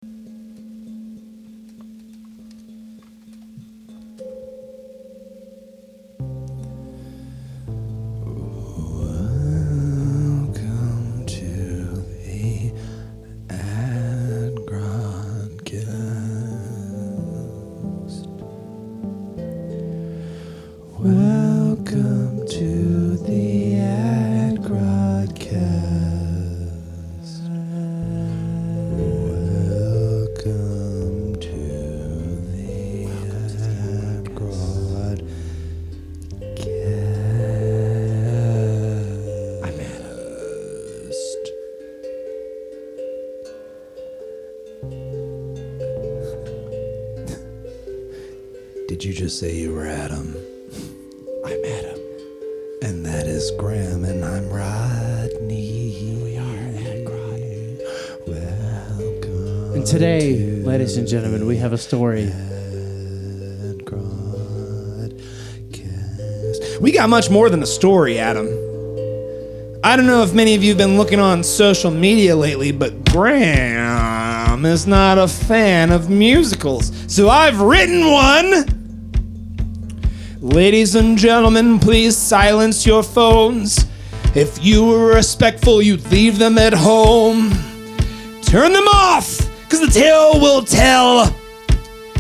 Welcome to the Adgrodcast. Welcome to the Adgrodcast. Welcome to the Adgrodcast. I'm Adamst. Did you just say you were Adam? I'm Adam. And that is Graham, and I'm Rodney. We are Adgrodcast. Welcome. And today, ladies and gentlemen, we have a story. Adgrodcast. We got much more than a story, Adam. I don't know if many of you have been looking on social media lately, but Graham is not a fan of musicals, so I've written one. Ladies and gentlemen, please silence your phones. If you were respectful, you'd leave them at home. Turn them off, because the tale will tell.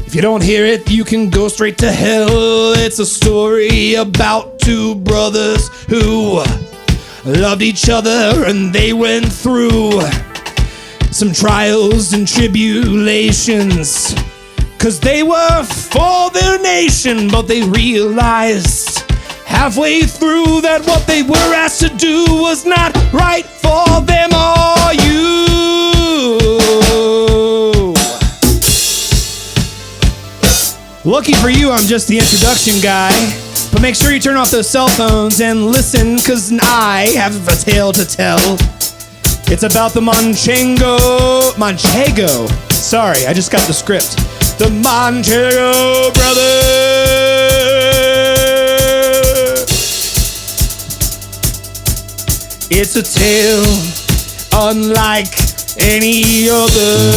If you don't hear it, you can go straight to hell. It's a story about two brothers who loved each other, and they went through some trials and tribulations. 'Cause they were for their nation, but they realized halfway through that what they were asked to do was not right for them or you. Lucky for you, I'm just the introduction guy. But make sure you turn off those cell phones and listen, 'cause I have a tale to tell. It's about the Manchego. Sorry, I just got the script. The Manchego Brothers. It's a tale unlike any other.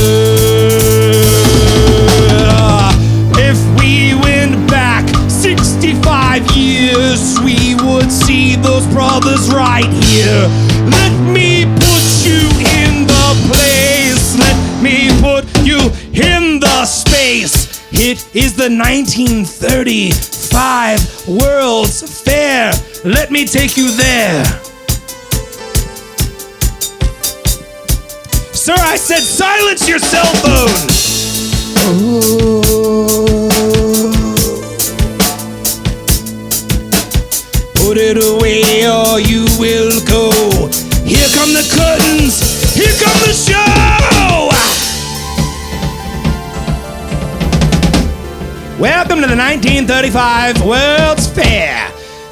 If we went back 65 years, we would see those brothers right here. Let me put you in the place. Let me put you in the space. It is the 1935 World's Fair. Let me take you there. Sir, I said silence your cell phone. Oh. Put it away or you will go. Here come the curtains. Here come the show. Welcome to the 1935 World's Fair,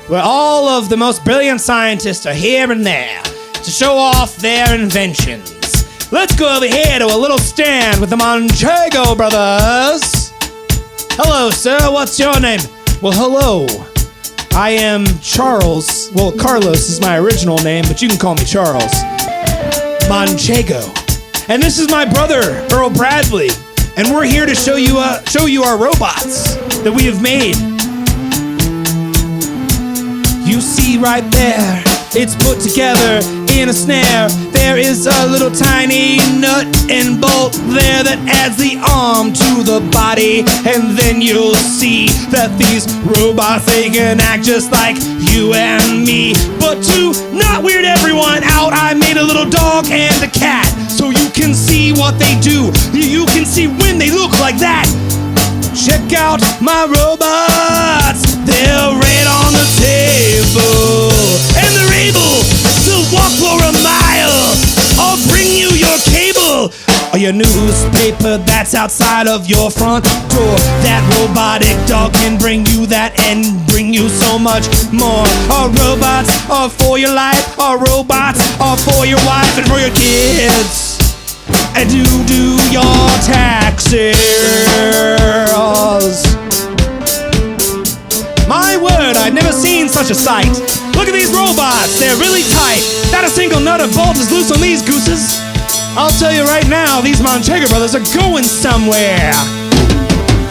where all of the most brilliant scientists are here and there to show off their inventions. Let's go over here to a little stand with the Manchego Brothers. Hello, sir. What's your name? Well, hello. I am Charles. Well, Carlos is my original name, but you can call me Charles. Manchego. And this is my brother, Earl Bradley. And we're here to show you our robots that we have made. You see right there, it's put together in a snare. There is a little tiny nut and bolt there that adds the arm to the body. And then you'll see that these robots, they can act just like you and me. But to not weird everyone out, I made a little dog and a cat, so you can see what they do. You can see when they look like that. Check out my robots. They're right on the table, and they're able to walk for a mile. I'll bring you your cable or your newspaper that's outside of your front door. That robotic dog can bring you that and bring you so much more. Our robots are for your life. Our robots are for your wife and for your kids. And do your taxes. My word, I've never seen such a sight. Look at these robots, they're really tight. Not a single nut or bolt is loose on these gooses. I'll tell you right now, these Manchego Brothers are going somewhere.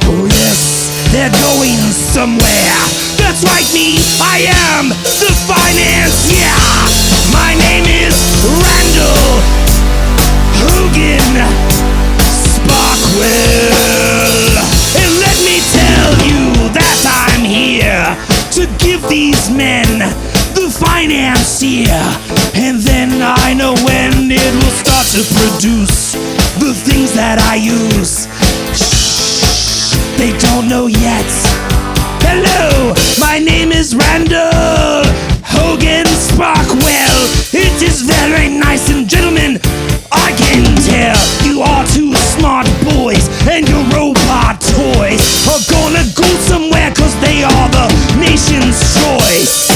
Oh yes, they're going somewhere. That's right, me, I am the financier. My name is Randall Hogan Sparkwell. And let me tell you that I'm here to give these men the financier. And then I know when it will start to produce the things that I use. Shh, they don't know yet. Hello, my name is Randall Hogan Sparkwell. It is very nice and gentlemen, I can tell you are two smart boys and your robot toys are gonna go somewhere cause they are the nation's choice.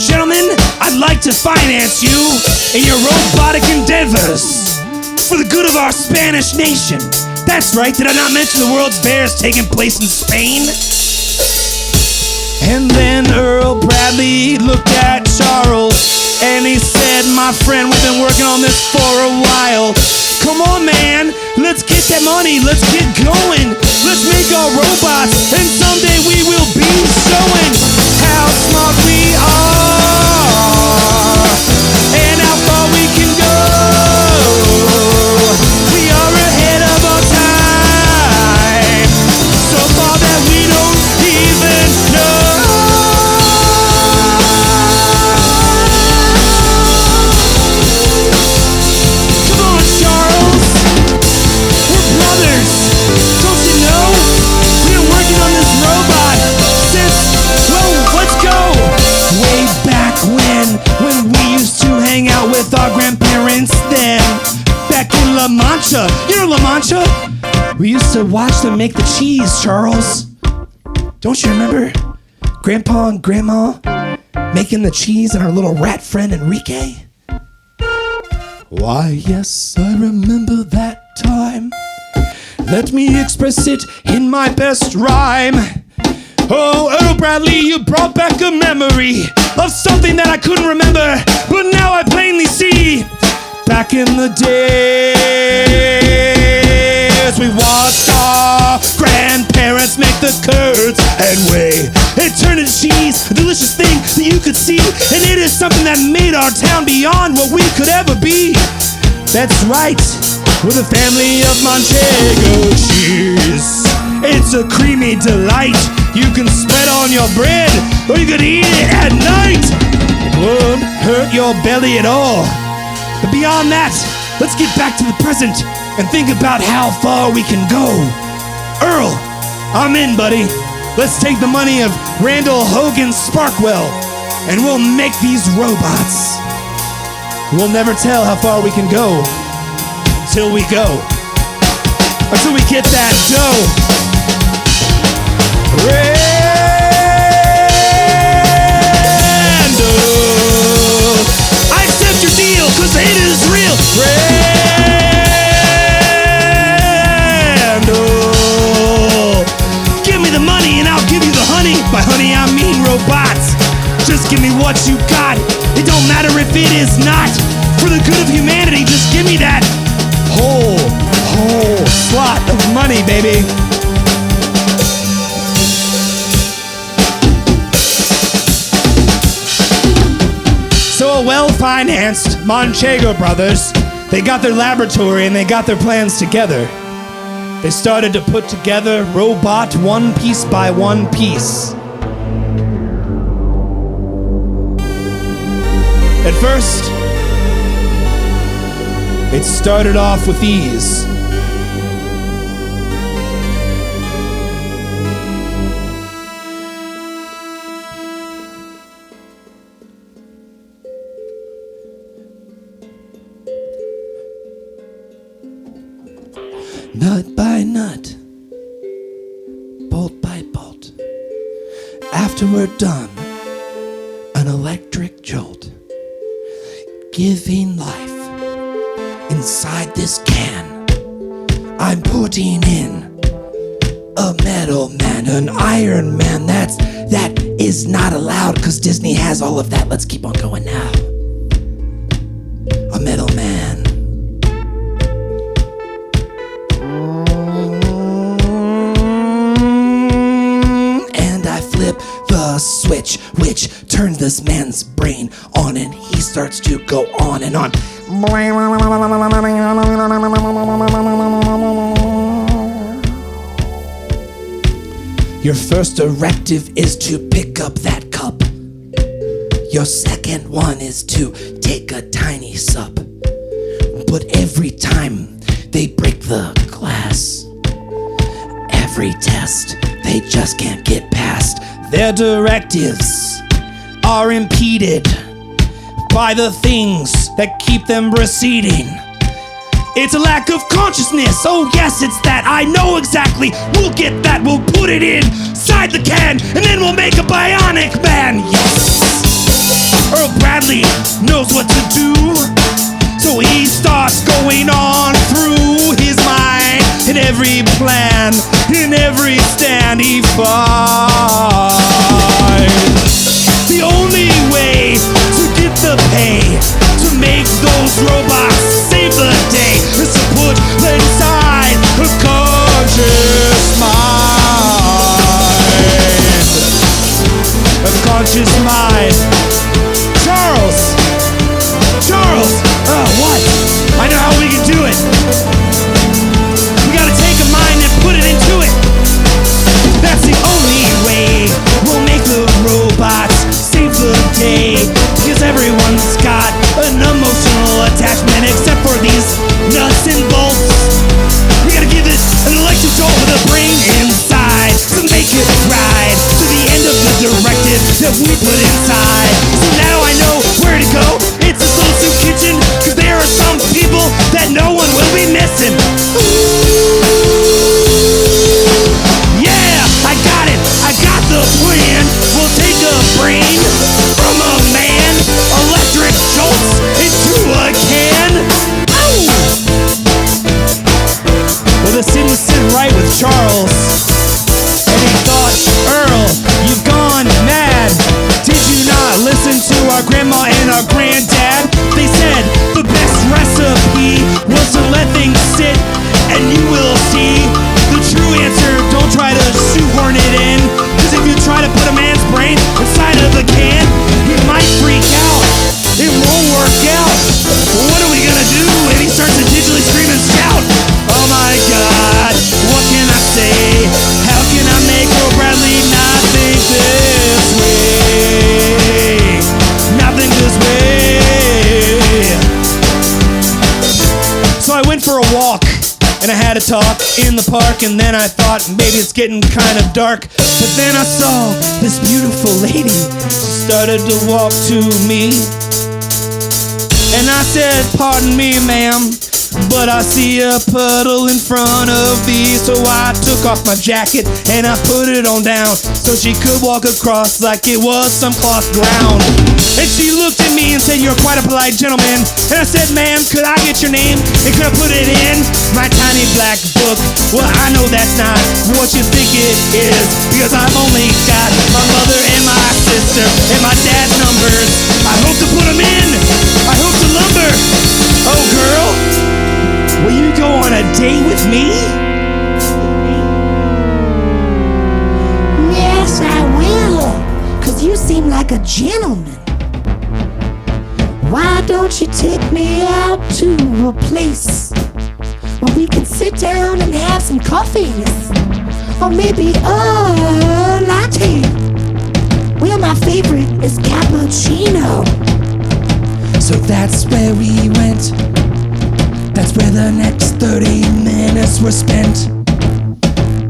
Gentlemen, I'd like to finance you in your robotic endeavors for the good of our Spanish nation. That's right, did I not mention the World's Fairs taking place in Spain? And then Earl Bradley looked at Charles and he said, my friend, we've been working on this for a while. Come on, man, let's get that money, let's get going. Let's make our robots and someday we will be showing how smart we are and how far we can go. We are ahead of our time, so far that we don't even know. Come on, Charles, we're brothers. Don't you know? We've been working on this robot since, well, let's go way back when we used to hang out with our grandparents then. Back in La Mancha. You know La Mancha? We used to watch them make the cheese, Charles. Don't you remember? Grandpa and Grandma making the cheese and our little rat friend Enrique? Why, yes, I remember that time. Let me express it in my best rhyme. Oh, Earl Bradley, you brought back a memory of something that I couldn't remember, but now I plainly see. Back in the days, we watched our grandparents make the curds and whey. It turned into cheese, a delicious thing that you could see, and it is something that made our town beyond what we could ever be. That's right, we're the family of Manchego cheese. It's a creamy delight. You can spread on your bread, or you could eat it at night. It won't hurt your belly at all. But beyond that, let's get back to the present and think about how far we can go. Earl, I'm in, buddy. Let's take the money of Randall Hogan Sparkwell, and we'll make these robots. We'll never tell how far we can go till we go. Until we get that dough. Randall, I accept your deal, cause it is real. Randall, give me the money and I'll give you the honey. By honey I mean robots. Just give me what you got. It don't matter if it is not. For the good of humanity, just give me that whole slot of money, baby. So a well-financed Manchego Brothers, they got their laboratory and they got their plans together. They started to put together robot one piece by one piece. At first, it started off with these. Nut by nut, bolt by bolt. After we're done, an electric jolt, giving life inside this can. I'm putting in a metal man, an Iron Man. That is not allowed because Disney has all of that. Let's keep on going now. this man's brain on, and he starts to go on and on. Your first directive is to pick up that cup. Your second one is to take a tiny sup. But every time they break the glass, every test they just can't get past. Their directives are impeded by the things that keep them receding. It's a lack of consciousness. Oh yes, it's that. I know exactly. We'll get that. We'll put it inside the can, and then we'll make a bionic man. Yes. Earl Bradley knows what to do, so he starts going on through his mind, in every plan, in every stand he finds. The only way to get the pay to make those robots save the day is to put inside a conscious mind. A conscious mind. Charles! What? I know how we can do it. We gotta take a mind and put it into it. That's the only way we'll make the robots save the day. Because everyone's got an emotional attachment except for these nuts and bolts. We gotta give it an electric jolt with a brain inside to make it ride to the end of the directive that we put inside. So now I know where to go. It's a soul soup kitchen, cause there are some people that no one will be missing. Yeah, I got it. I got the plan. We'll take a brain from a man, electric jolts into a can. Ooh! Well, the scene was sitting right with Charles, and he thought, Earl, you've gone mad. Did you not listen to our grandma and our granddad? They said the best recipe was to let things sit, and you will see the true answer. Don't try to shoehorn it in, cause if you try to put a man's brain inside of the can, he might freak out. It won't work out. What are we gonna do? And he starts to digitally scream and shout. Oh my God, what can I say? How can I make Earl Bradley not think this way? Not think this way. So I went for a walk, and I had a talk in the park, and then I thought maybe it's getting kind of dark. But then I saw this beautiful lady. She started to walk to me, and I said, pardon me, ma'am, but I see a puddle in front of thee. So I took off my jacket and I put it on down so she could walk across like it was some cloth ground. And she looked at me and said, you're quite a polite gentleman. And I said, ma'am, could I get your name? And could I put it in my tiny black book? Well, I know that's not what you think it is, because I've only got my mother and my sister and my dad's numbers. I hope to put them in. I hope to lumber. Oh, girl, will you go on a date with me? Yes, I will, cause you seem like a gentleman. Why don't you take me out to a place where we can sit down and have some coffees, or maybe a latte? Well, my favorite is cappuccino. So that's where we went. That's where the next 30 minutes were spent.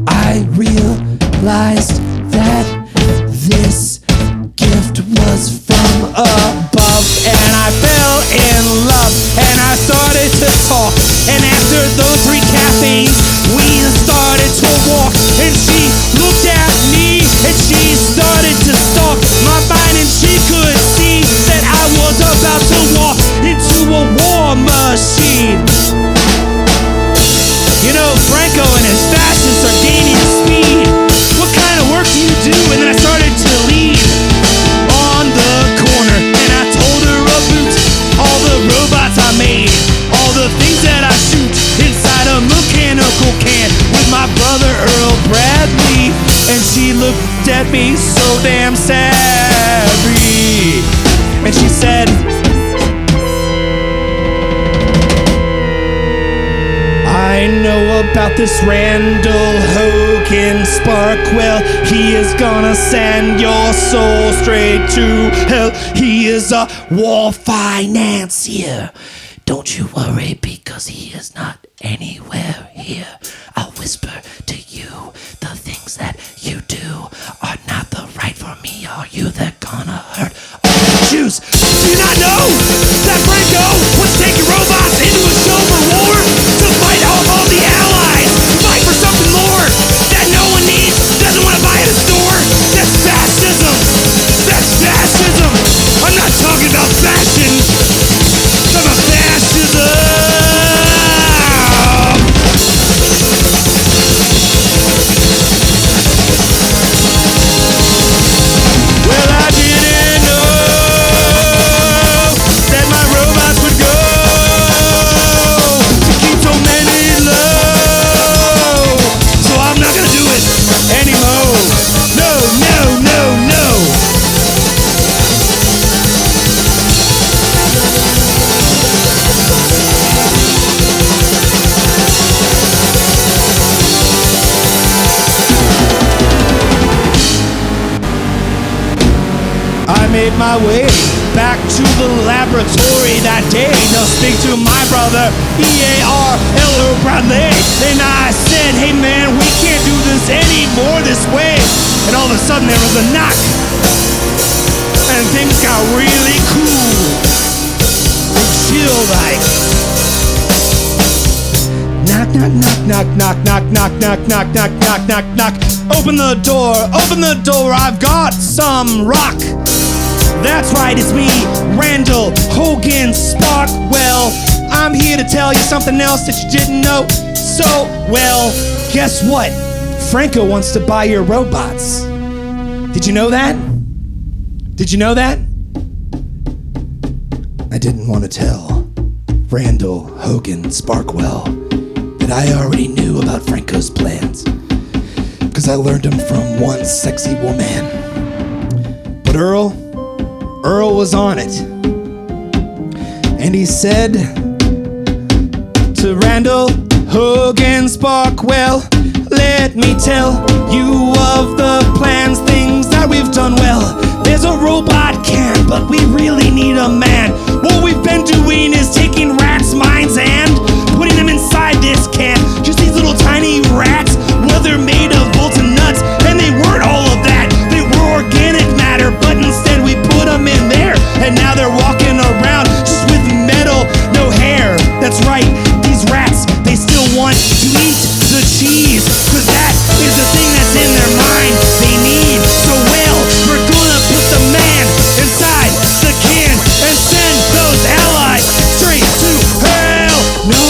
I realized that this gift was from above, and I fell in love, and I started to talk, and after those 3 caffeines, we started to walk, and she looked at me, and she started to stalk my mind, and she could see that I was about to walk into a war machine. You know, Franco and his fascists are gaining speed. What kind of work do you do? And then I started to lead on the corner, and I told her about all the robots I made, all the things that I shoot inside a mechanical can with my brother Earl Bradley. And she looked at me so damn savvy. said, I know about this Randall Hogan Sparkwell. He is gonna send your soul straight to hell. He is a war financier. Don't you worry, because he is not anywhere here. I'll whisper to you, the things that you do are not the right for me. Are you? They're gonna hurt all your Jews. Do you not know that Franco was taking robots into a show for war to fight off all the allies, fight for something more that no one needs, doesn't want to buy at a store? That's fascism. That's fascism. I'm not talking about fashion. I'm talking about fascism. Well, I didn't know that my robots would go to keep so many low. So I'm not gonna do it anymore. No, no, no, no. I made my way back to the laboratory that day to speak to my brother, E.A.R.L.O. Rodney. And I said, hey man, we can't do this anymore this way. And all of a sudden there was a knock. And things got really cool. And chill like. Knock, knock, knock, knock, knock, knock, knock, knock, knock, knock, knock, knock. Open the door, I've got some rock. That's right, it's me, Randall Hogan Sparkwell. I'm here to tell you something else that you didn't know. So, well, guess what? Franco wants to buy your robots. Did you know that? Did you know that? I didn't want to tell Randall Hogan Sparkwell that I already knew about Franco's plans, because I learned them from one sexy woman. But Earl was on it. And he said to Randall Hogan Sparkwell, let me tell you of the plans, things that we've done well. There's a robot can, but we really need a man. What we've been doing is taking rats' minds and putting them inside this can. Just these little tiny rats. Well, they're made of bolts and nuts, and they weren't all of that. They were organic matter, but instead we put them in there, and now they're walking around just with metal, no hair. That's right, these rats, they still want to eat the cheese, cause that is the thing that's in their mind they need. So well, we're gonna put the man inside the can and send those allies straight to hell. No,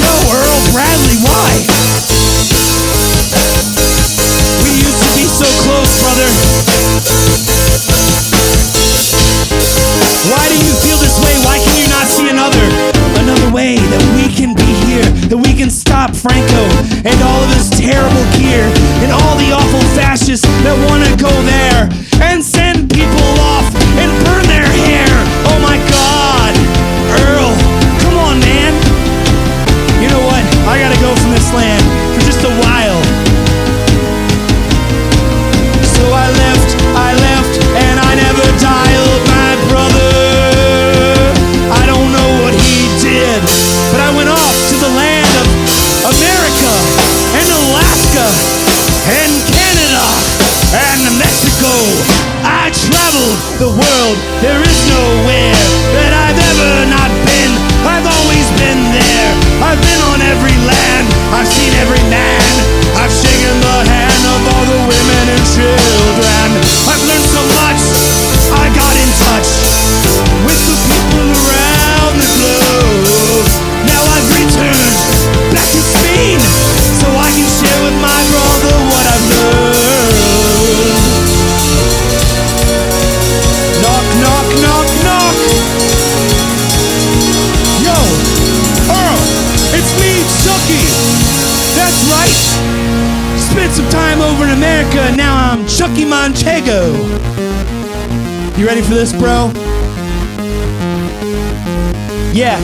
no, Earl Bradley, why? We used to be so close, brother. Why do you feel this way? Why can you not see another way that we can be here, that we can stop Franco and all of his terrible gear and all the awful fascists that want to go there and send people off and burn their hair? Oh my God, Earl, come on, man. You know what? I gotta go from this land for just a while. So I left, and I never dialed my brother. I don't know what he did, but I went off to the land of America and Alaska and Canada and Mexico. I traveled the world. There is nowhere that I've ever not been. I've always been there. I've been on every land. I've seen every man. I've shaken the hand of all the women and children. I've learned so much. I got in touch with the people around the globe. Now I've returned back to Spain so I can share with my brother what I've learned. Knock, knock, knock, knock. Yo, Earl, it's me, Chucky. That's right. Spent some time over in America, and now I'm Chucky Manchego. You ready for this, bro? Yeah.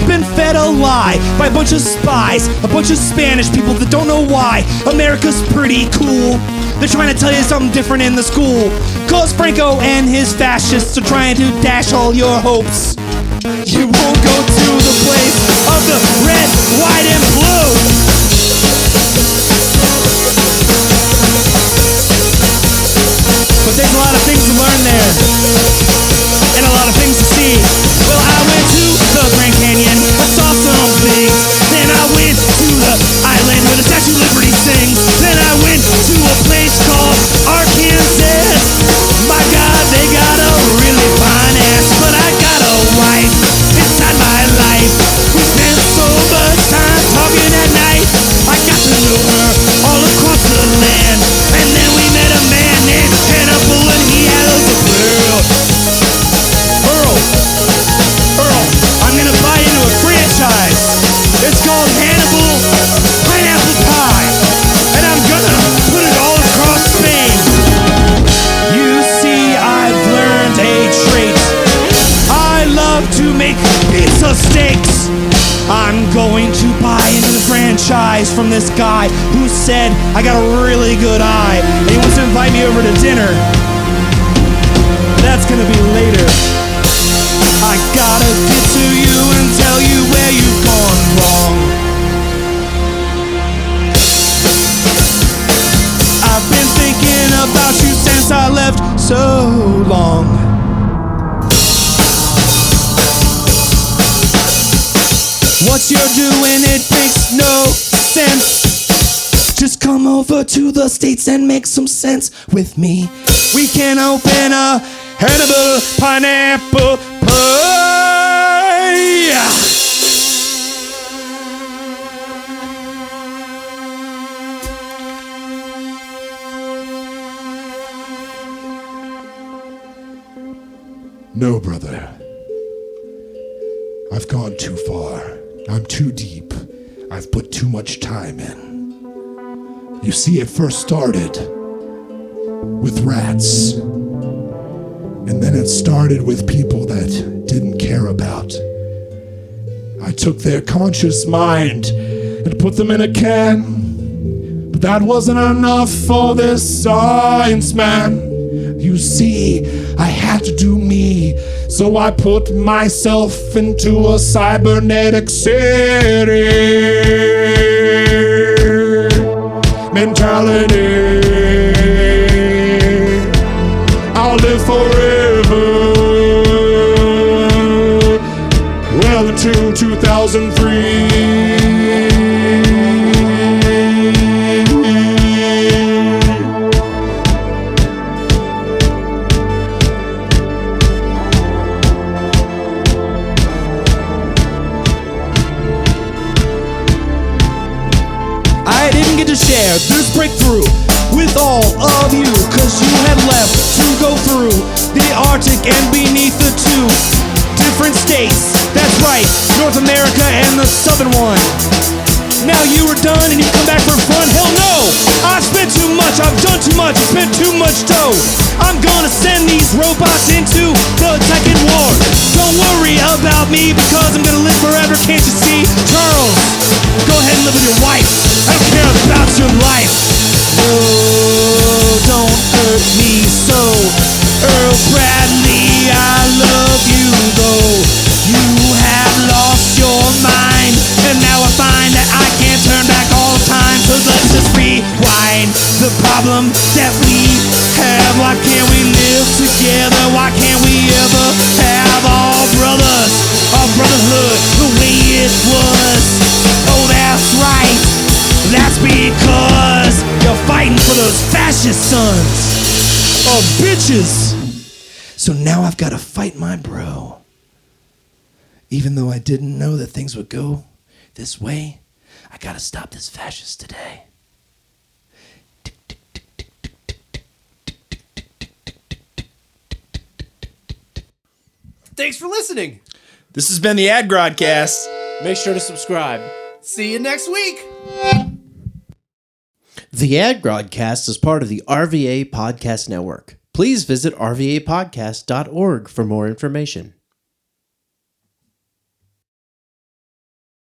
Been fed a lie by a bunch of spies, a bunch of Spanish people that don't know why America's pretty cool. They're trying to tell you something different in the school. Cause Franco and his fascists are trying to dash all your hopes. You won't go to the place of the red, white, and blue. But there's a lot of things to learn there, and a lot of things to see. Well, I went to the Grand Canyon, I saw some things. Then I went to the island where the Statue of Liberty sings. Then I went to a place called Arkansas. My God, they got a really fine ass, but I got a wife inside my life. We spent so much time talking at night. I got to know her all across the land, and then we met a man named Hannibal, and he had a pearl. Earl, I'm gonna buy into a franchise. It's called Hannibal Pineapple Pie, and I'm gonna put it all across Spain. You see, I've learned a trait. I love to make pizza steaks. I'm going to buy into the franchise from this guy who said I got a really good eye, and he wants to invite me over to dinner. That's gonna be later. I gotta get to you and tell you where you've gone wrong. I've been thinking about you since I left so long. What you're doing, it makes no sense. Just come over to the States and make some sense with me. We can open a Hannibal Pineapple Pie. No, brother. I've gone too far. I'm too deep. I've put too much time in. You see, it first started with rats. And then it started with people that didn't care about. I took their conscious mind and put them in a can. But that wasn't enough for this science man. You see, I had to do me, so I put myself into a cybernetic city mentality. I'll live forever. Well into 2003. I didn't get to share this breakthrough with all of you, cause you had left to go through the Arctic and beneath the two different states. That's right, North America and the southern one. Now you were done and you come back for fun? Hell no! I've spent too much, I've done too much, I spent too much dough. I'm gonna send these robots into the second war. Don't worry about me because I'm gonna live forever, can't you see? Charles, go ahead and live with your wife. I don't care about your life. No, don't hurt me so. Earl Bradley, I love you though. You have lost your mind, and now I find that I can't turn back all time. So let's just rewind the problem that we have. Why can't we live together? Why can't we ever have all brothers, all brotherhood the way it was? Oh, that's right. That's because you're fighting for those fascist sons of bitches. So now I've got to fight my bro. Even though I didn't know that things would go this way, I got to stop this fascist today. Thanks for listening. This has been the Adgrodcast. Make sure to subscribe. See you next week. The Adgrodcast is part of the RVA Podcast Network. Please visit rvapodcast.org for more information.